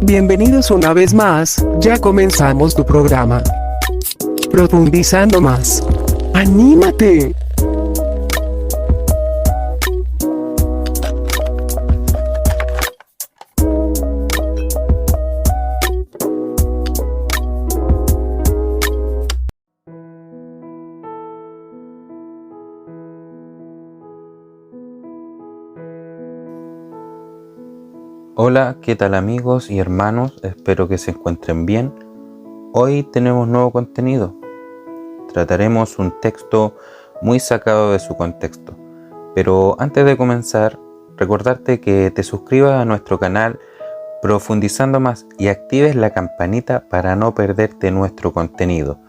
Bienvenidos una vez más, ya comenzamos tu programa. Profundizando más. ¡Anímate! Hola, ¿qué tal amigos y hermanos? Espero que se encuentren bien. Hoy tenemos nuevo contenido. Trataremos un texto muy sacado de su contexto. Pero antes de comenzar, recordarte que te suscribas a nuestro canal Profundizando Más y actives la campanita para no perderte nuestro contenido.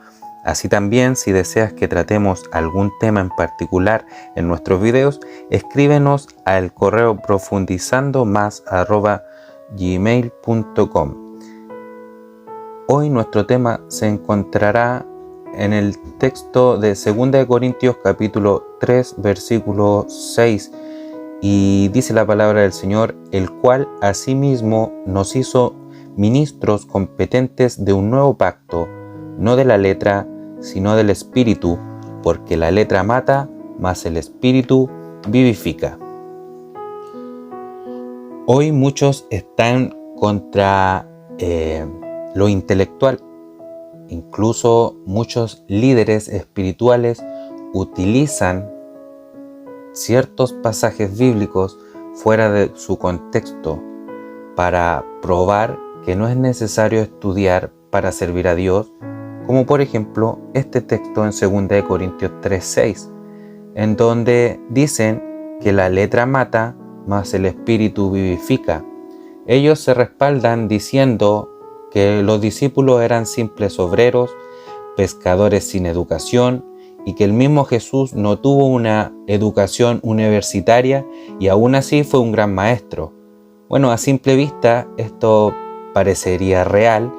Así también, si deseas que tratemos algún tema en particular en nuestros videos, escríbenos al correo profundizandomas@gmail.com. Hoy nuestro tema se encontrará en el texto de 2 Corintios capítulo 3 versículo 6 y dice la palabra del Señor, el cual asimismo nos hizo ministros competentes de un nuevo pacto, no de la letra, sino del Espíritu, porque la letra mata, mas el Espíritu vivifica. Hoy muchos están contra lo intelectual. Incluso muchos líderes espirituales utilizan ciertos pasajes bíblicos fuera de su contexto para probar que no es necesario estudiar para servir a Dios, como por ejemplo este texto en 2 Corintios 3:6, en donde dicen que la letra mata, mas el Espíritu vivifica. Ellos se respaldan diciendo que los discípulos eran simples obreros, pescadores sin educación, y que el mismo Jesús no tuvo una educación universitaria y aún así fue un gran maestro. Bueno, a simple vista esto parecería real,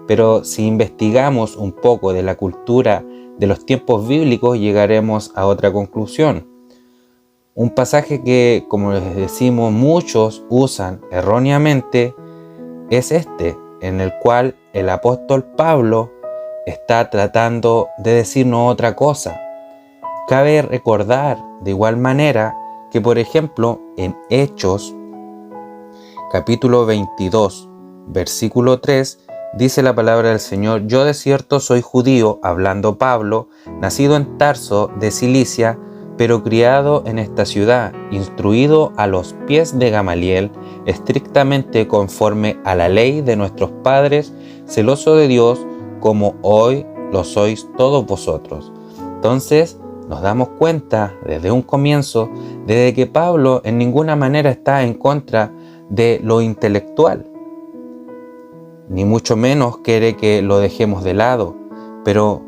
pero si investigamos un poco de la cultura de los tiempos bíblicos llegaremos a otra conclusión. Un pasaje que, como les decimos, muchos usan erróneamente es este, en el cual el apóstol Pablo está tratando de decirnos otra cosa. Cabe recordar de igual manera que, por ejemplo, en Hechos, capítulo 22, versículo 3, dice la palabra del Señor, yo de cierto soy judío, hablando Pablo, nacido en Tarso de Cilicia, pero criado en esta ciudad, instruido a los pies de Gamaliel, estrictamente conforme a la ley de nuestros padres, celoso de Dios, como hoy lo sois todos vosotros. Entonces, nos damos cuenta desde un comienzo, desde que Pablo en ninguna manera está en contra de lo intelectual, ni mucho menos quiere que lo dejemos de lado. Pero,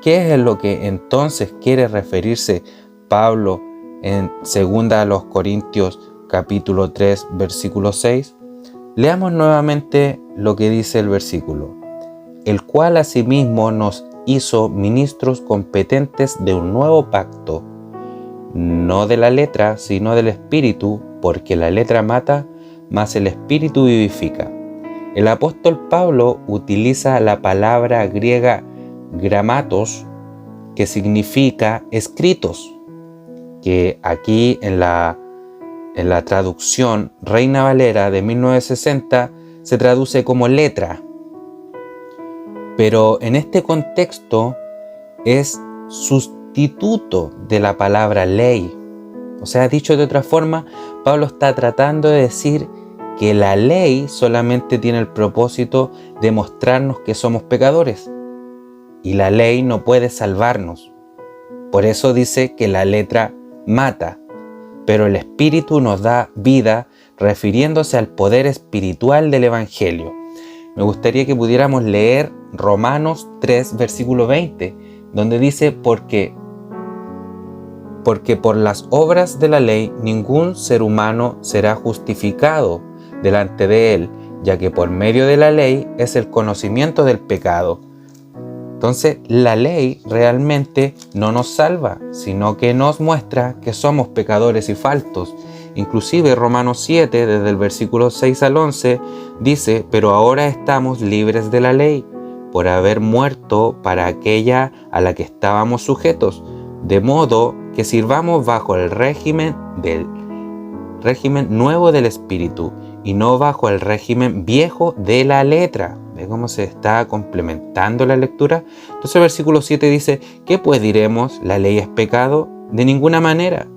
¿qué es lo que entonces quiere referirse Pablo en 2 Corintios capítulo 3 versículo 6? Leamos nuevamente lo que dice el versículo. El cual asimismo nos hizo ministros competentes de un nuevo pacto, no de la letra, sino del Espíritu, porque la letra mata, mas el Espíritu vivifica. El apóstol Pablo utiliza la palabra griega grammatos, que significa escritos, que aquí en la traducción Reina Valera de 1960 se traduce como letra. Pero en este contexto es sustituto de la palabra ley. O sea, dicho de otra forma, Pablo está tratando de decir que la ley solamente tiene el propósito de mostrarnos que somos pecadores. Y la ley no puede salvarnos. Por eso dice que la letra mata, pero el Espíritu nos da vida, refiriéndose al poder espiritual del Evangelio. Me gustaría que pudiéramos leer Romanos 3, versículo 20, donde dice, porque por las obras de la ley ningún ser humano será justificado delante de él, ya que por medio de la ley es el conocimiento del pecado. Entonces, la ley realmente no nos salva, sino que nos muestra que somos pecadores y faltos. Inclusive Romanos 7, desde el versículo 6 al 11, dice: pero ahora estamos libres de la ley, por haber muerto para aquella a la que estábamos sujetos, de modo que sirvamos bajo el régimen nuevo del Espíritu, y no bajo el régimen viejo de la letra. ¿Ve cómo se está complementando la lectura? Entonces el versículo 7 dice: ¿qué pues diremos? ¿La ley es pecado? De ninguna manera.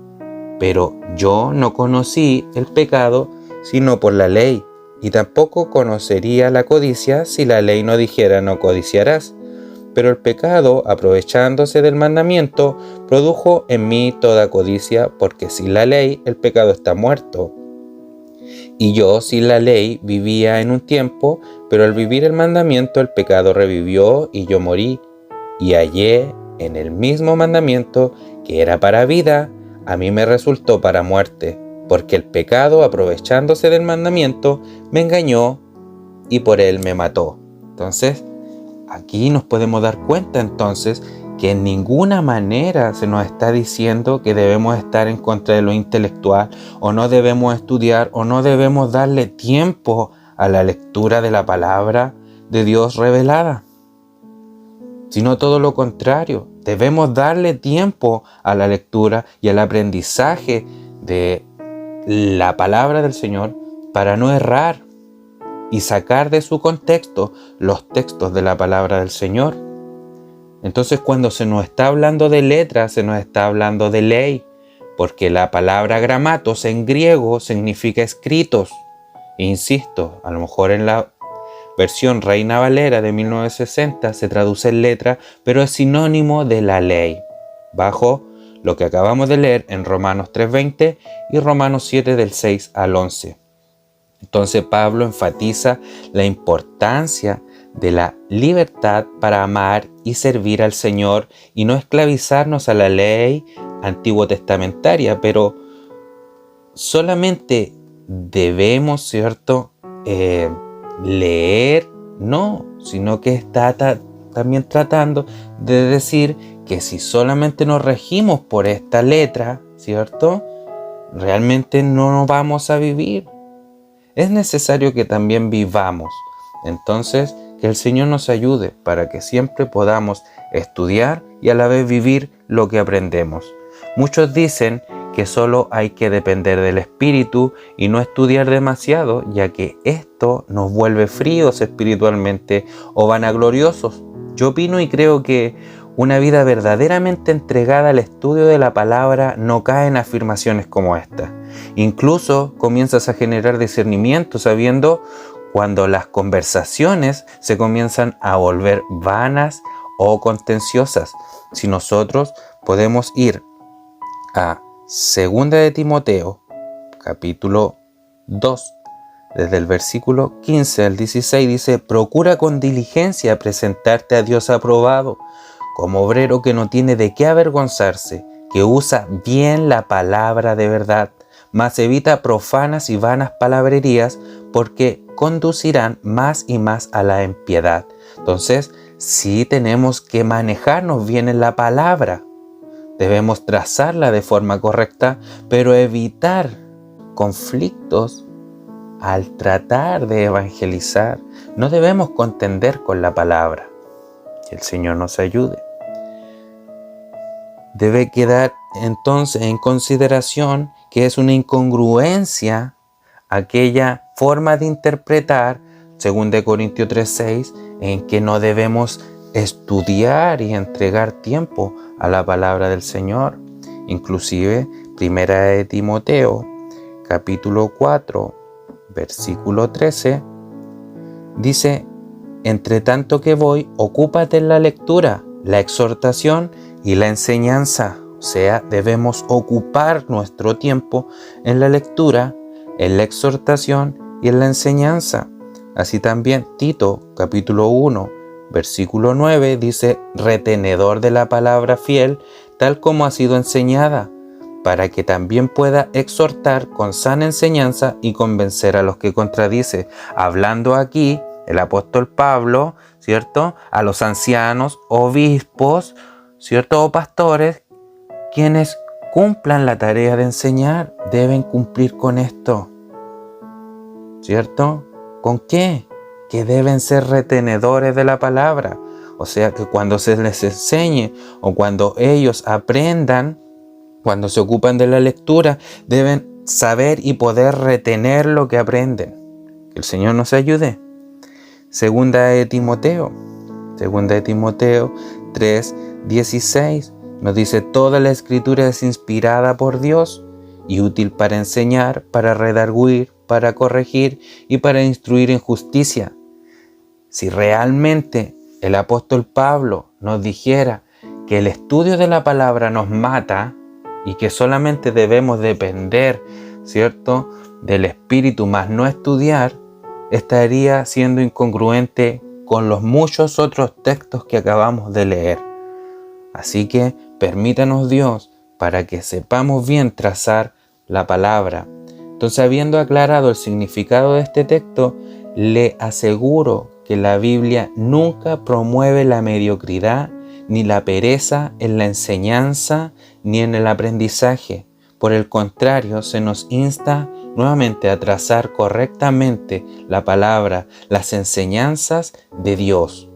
Pero yo no conocí el pecado sino por la ley, y tampoco conocería la codicia si la ley no dijera: no codiciarás. Pero el pecado, aprovechándose del mandamiento, produjo en mí toda codicia, porque sin la ley el pecado está muerto. Y yo sin la ley vivía en un tiempo, pero al vivir el mandamiento el pecado revivió y yo morí. Y hallé en el mismo mandamiento que era para vida, a mí me resultó para muerte, porque el pecado, aprovechándose del mandamiento, me engañó y por él me mató. Entonces, aquí nos podemos dar cuenta entonces que en ninguna manera se nos está diciendo que debemos estar en contra de lo intelectual, o no debemos estudiar, o no debemos darle tiempo a la lectura de la palabra de Dios revelada, sino todo lo contrario. Debemos darle tiempo a la lectura y al aprendizaje de la palabra del Señor para no errar y sacar de su contexto los textos de la palabra del Señor. Entonces, cuando se nos está hablando de letra, se nos está hablando de ley, porque la palabra gramatos en griego significa escritos. Insisto, a lo mejor en la versión Reina Valera de 1960 se traduce en letra, pero es sinónimo de la ley, bajo lo que acabamos de leer en Romanos 3:20 y Romanos 7 del 6 al 11. Entonces Pablo enfatiza la importancia de la libertad para amar y servir al Señor y no esclavizarnos a la ley antiguo testamentaria, pero solamente debemos, ¿cierto?, leer, no, sino que está también tratando de decir que si solamente nos regimos por esta letra, ¿cierto?, realmente no nos vamos a vivir. Es necesario que también vivamos. Entonces, que el Señor nos ayude para que siempre podamos estudiar y a la vez vivir lo que aprendemos. Muchos dicen que solo hay que depender del Espíritu y no estudiar demasiado, ya que esto nos vuelve fríos espiritualmente o vanagloriosos. Yo opino y creo que una vida verdaderamente entregada al estudio de la palabra no cae en afirmaciones como esta. Incluso comienzas a generar discernimiento sabiendo cuando las conversaciones se comienzan a volver vanas o contenciosas. Si nosotros podemos ir a 2 de Timoteo, capítulo 2, desde el versículo 15 al 16, dice: procura con diligencia presentarte a Dios aprobado, como obrero que no tiene de qué avergonzarse, que usa bien la palabra de verdad, mas evita profanas y vanas palabrerías, porque conducirán más y más a la impiedad. Entonces, sí tenemos que manejarnos bien en la palabra. Debemos trazarla de forma correcta, pero evitar conflictos al tratar de evangelizar. No debemos contender con la palabra. Que el Señor nos ayude. Debe quedar entonces en consideración que es una incongruencia aquella forma de interpretar 2 Corintios 3:6 en que no debemos estudiar y entregar tiempo a la palabra del Señor. Inclusive 1 de Timoteo capítulo 4 versículo 13 dice: entre tanto que voy, ocúpate en la lectura, la exhortación y la enseñanza. O sea, debemos ocupar nuestro tiempo en la lectura, en la exhortación y en la enseñanza. Así también Tito, capítulo 1, versículo 9, dice: retenedor de la palabra fiel, tal como ha sido enseñada, para que también pueda exhortar con sana enseñanza y convencer a los que contradice. Hablando aquí el apóstol Pablo, ¿cierto?, a los ancianos, obispos, ¿cierto?, o pastores, quienes cumplan la tarea de enseñar, deben cumplir con esto. ¿Cierto? ¿Con qué? Que deben ser retenedores de la palabra. O sea, que cuando se les enseñe o cuando ellos aprendan, cuando se ocupan de la lectura, deben saber y poder retener lo que aprenden. Que el Señor nos ayude. Segunda de Timoteo 3:16 nos dice: toda la escritura es inspirada por Dios y útil para enseñar, para redarguir, para corregir y para instruir en justicia. Si realmente el apóstol Pablo nos dijera que el estudio de la palabra nos mata y que solamente debemos depender, ¿cierto?, del Espíritu más no estudiar, estaría siendo incongruente con los muchos otros textos que acabamos de leer. Así que permítanos Dios para que sepamos bien trazar la palabra. Entonces, habiendo aclarado el significado de este texto, le aseguro que la Biblia nunca promueve la mediocridad ni la pereza en la enseñanza ni en el aprendizaje. Por el contrario, se nos insta nuevamente a trazar correctamente la palabra, las enseñanzas de Dios.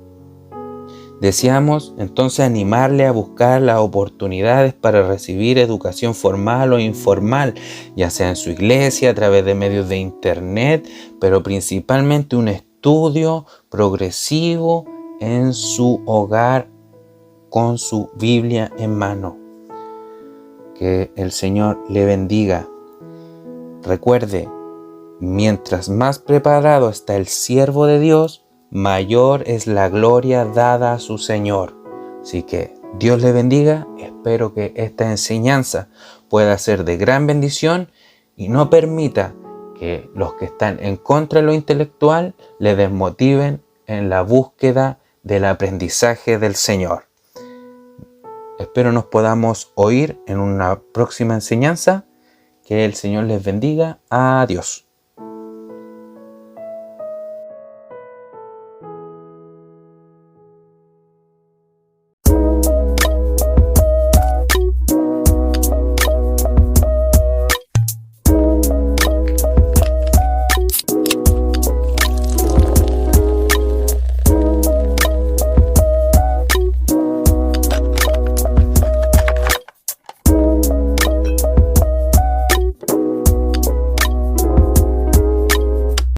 Deseamos entonces animarle a buscar las oportunidades para recibir educación formal o informal, ya sea en su iglesia, a través de medios de internet, pero principalmente un estudio progresivo en su hogar con su Biblia en mano. Que el Señor le bendiga. Recuerde, mientras más preparado está el siervo de Dios, mayor es la gloria dada a su Señor. Así que Dios le bendiga. Espero que esta enseñanza pueda ser de gran bendición y no permita que los que están en contra de lo intelectual le desmotiven en la búsqueda del aprendizaje del Señor. Espero nos podamos oír en una próxima enseñanza. Que el Señor les bendiga. Adiós.